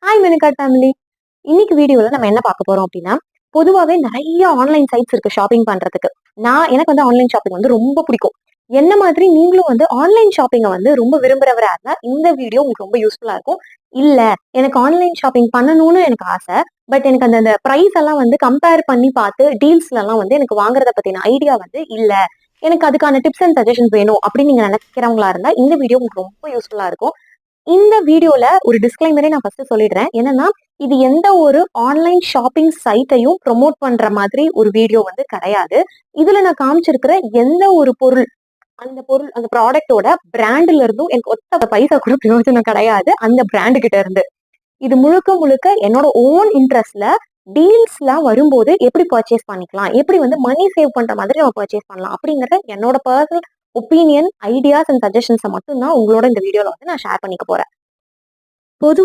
Hi மெனுகார்ட் family. இன்னைக்கு வீடியோல நம்ம என்ன பார்க்க போறோம் அப்படின்னா, பொதுவாவே நெறைய ஆன்லைன் சைட்ஸ் இருக்கு ஷாப்பிங் பண்றதுக்கு. எனக்கு வந்து ஆன்லைன் ஷாப்பிங் வந்து ரொம்ப பிடிக்கும். என்ன மாதிரி நீங்களும் வந்து ஆன்லைன் ஷாப்பிங்க வந்து ரொம்ப விரும்புறவரா இருந்தா, இந்த வீடியோ உங்களுக்கு ரொம்ப யூஸ்ஃபுல்லா இருக்கும். இல்ல, எனக்கு ஆன்லைன் ஷாப்பிங் பண்ணணும்னு எனக்கு ஆசை. பட் எனக்கு அந்த அந்த பிரைஸ் எல்லாம் வந்து கம்பேர் பண்ணி பார்த்து டீல்ஸ்லலாம் வந்து எனக்கு வாங்குறத பத்தின ஐடியா வந்து இல்ல. எனக்கு அதுக்கான டிப்ஸ் அண்ட் சஜஷன்ஸ் வேணும் அப்படின்னு நீங்க நினைக்கிறவங்களா இருந்தா, இந்த வீடியோ உங்களுக்கு ரொம்ப யூஸ்ஃபுல்லா இருக்கும். இந்த வீடியோல ஒரு டிஸ்க்ளைமரே நான் ஃபர்ஸ்ட் சொல்லிடுறேன். என்னன்னா, இது எந்த ஒரு ஆன்லைன் ஷாப்பிங் சைட்டையும் ப்ரொமோட் பண்ற மாதிரி ஒரு வீடியோ வந்து கிடையாது. இதுல நான் காமிச்சிருக்கிற எந்த ஒரு பொருள், அந்த ப்ராடக்ட்டோட பிராண்ட்ல இருந்தும் எனக்கு ஒத்த பைசா கூட பிரயோஜனம் கிடையாது. அந்த பிராண்ட் கிட்ட இருந்து. இது முழுக்க முழுக்க என்னோட ஓன் இன்ட்ரெஸ்ட்ல டீல்ஸ்லாம் வரும்போது எப்படி பர்ச்சேஸ் பண்ணிக்கலாம்? எப்படி வந்து மணி சேவ் பண்ற மாதிரி நம்ம பர்ச்சேஸ் பண்ணலாம்? அப்படிங்கிற என்னோட பெர்சனல் ஒப்பீனியன், ஐடியாஸ் அண்ட் சஜஷன்ஸ மட்டும் தான் உங்களோட இந்த வீடியோல வந்து நான் ஷேர் பண்ணிக்க போறேன். பொதுவா